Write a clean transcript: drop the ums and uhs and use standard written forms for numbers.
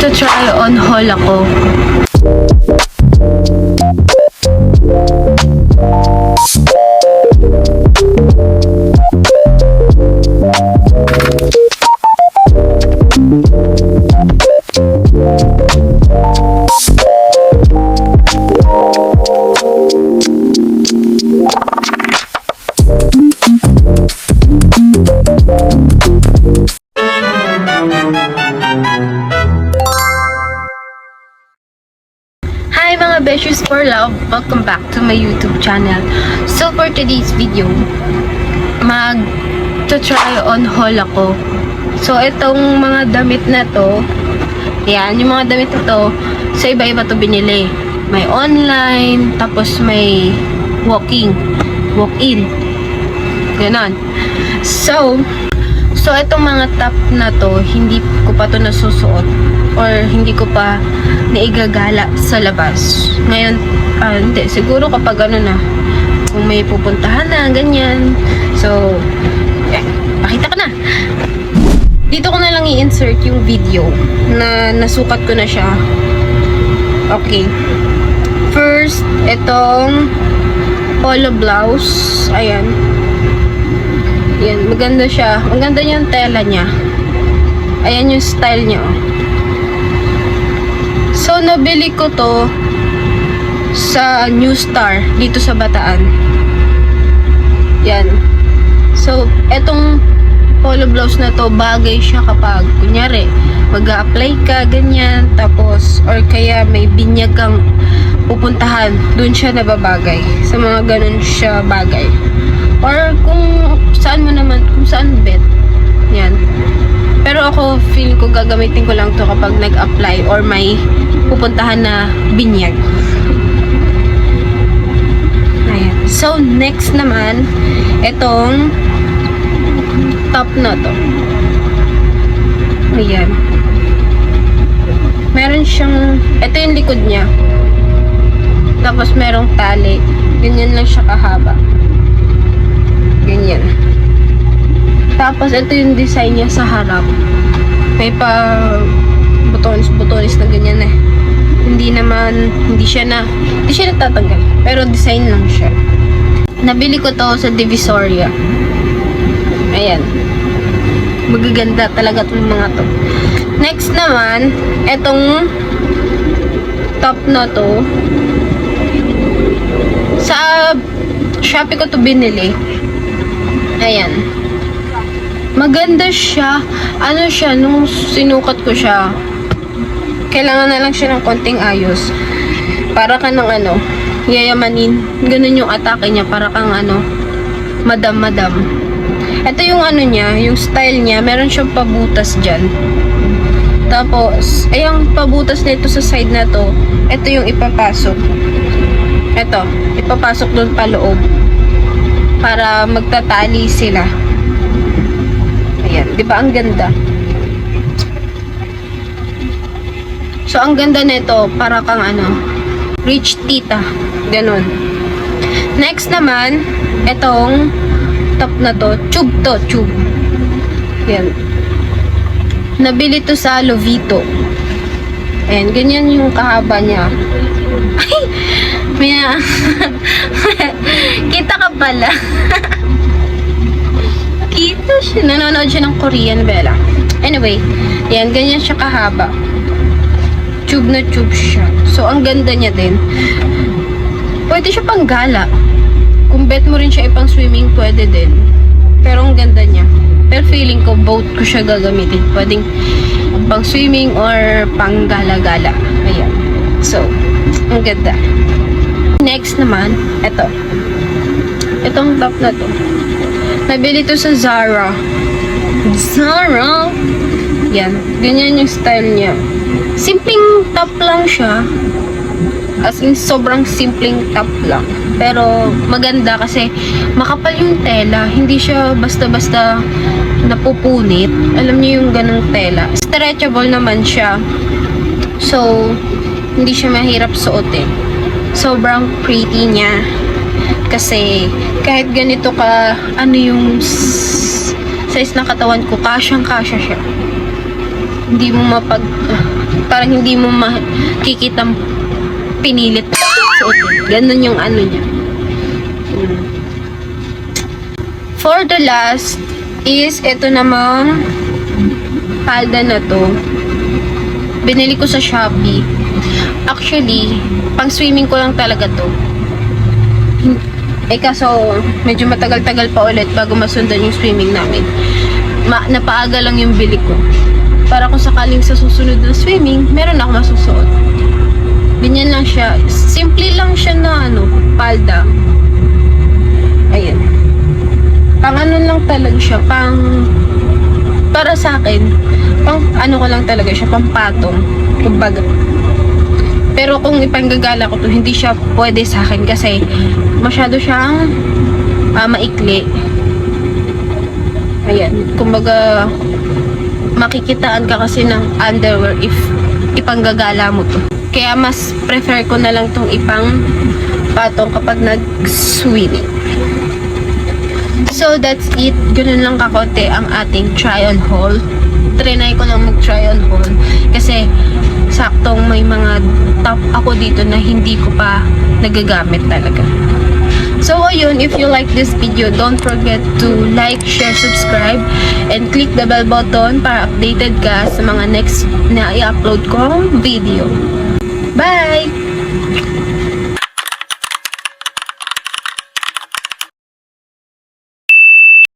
Magta-try on haul ako. Hi mga Beshies for Love! Welcome back to my YouTube channel. So for today's video, mag-try on haul ako. So itong mga damit na to, yan, yung mga damit na to, sa iba-iba to binili. May online, tapos may walk-in. Ganon. So itong mga top na to, hindi ko pa to nasusuot or hindi ko pa naigagala sa labas. Ngayon, hindi. Siguro kapag ano na, kung may pupuntahan na, ganyan. So, pakita ko na. Dito ko na lang i-insert yung video na nasukat ko na siya. Okay. First, itong polo blouse. Ayan. Yan, maganda siya. Ang ganda yung tela niya. Ayan yung style niya. So, nabili ko to sa New Star dito sa Bataan. Yan. So, etong polo blouse na to, bagay siya kapag, kunyari, mag-a-apply ka, ganyan, tapos, or kaya may binyag kang pupuntahan, dun siya nababagay. Sa mga ganun siya bagay. Or kung saan mo naman, kung saan bet. Yan. Pero ako, feel ko gagamitin ko lang to kapag nag-apply or may pupuntahan na binyag. Ayan. So, next naman, itong top na to. Ayan. Meron siyang, ito yung likod niya. Tapos merong tali. Ganyan lang siya kahaba. Ganyan. Tapos, ito yung design niya sa harap. May pa butones na ganyan eh. Hindi siya natatanggal. Pero design lang siya. Nabili ko to sa Divisoria. Ayan. Magaganda talaga itong mga to. Next naman, etong top na to. Sa Shopee ko to binili. Ayan. Maganda siya. Ano siya, nung sinukat ko siya, kailangan na lang siya ng konting ayos. Para ka ng yayamanin. Ganun yung atake niya. Para kang madam. Ito yung niya, yung style niya. Meron siyang pabutas dyan. Tapos, yung pabutas nito sa side na to, ito yung ipapasok. Ito, ipapasok doon pa loob. Para magtatali sila. Ayan, 'di ba ang ganda? So ang ganda nito, para kang rich tita, ganun. Next naman, etong top na to, tube. Yan. Nabili to sa Lovito. Ayan, ganyan yung kahaba niya. Ay, kita ka pala. Kita siya. Nanonood siya ng Korean, Bella. Anyway, yan, ganyan siya kahaba. Tube na tube siya. So, ang ganda niya din. Pwede siya pang gala. Kung bet mo rin siya ipang swimming, pwede din. Pero ang ganda niya. Pero feeling ko, both ko siya gagamitin. Pwedeng pang swimming or pang gala-gala. Ayan. So, ang ganda. Next naman, ito. Itong top na to. Nabili to sa Zara. Yan. Ganyan yung style niya. Simpleng top lang siya. As in, sobrang simpleng top lang. Pero, maganda kasi makapal yung tela. Hindi siya basta-basta napupunit. Alam niyo yung ganong tela. Stretchable naman siya. So, hindi siya mahirap suotin. Sobrang pretty niya. Kasi, kahit ganito ka, yung size ng katawan ko, kasyang-kasya siya. Hindi mo parang hindi mo makikita pinilit suotin. Ganun yung ano niya. For the last is ito namang palda na to. Binili ko sa Shopee. Actually, pang swimming ko lang talaga to. Kaso, medyo matagal-tagal pa ulit bago masundan yung swimming namin. Napaaga lang yung bili ko. Para kung sakaling sa susunod na swimming, meron ako masusuot. Ganyan lang siya. Simple lang siya na palda. Ayan. Pang ano lang talaga siya. Para sa akin, ko lang talaga siya. Pang patong. Kumbaga. Pero kung ipanggagala ko to, hindi siya pwede sa akin kasi masyado siyang maikli. Ayan. Kumbaga, makikitaan ka kasi ng underwear if ipanggagala mo to. Kaya mas prefer ko na lang tong ipang patong kapag nag-swimming. So, that's it. Ganun lang kakote ang ating try-on haul. Trinay ko lang mag-try-on haul. Kasi, saktong may mga top ako dito na hindi ko pa nagagamit talaga. So, ayun, if you like this video, don't forget to like, share, subscribe, and click the bell button para updated ka sa mga next na i-upload kong video. Bye!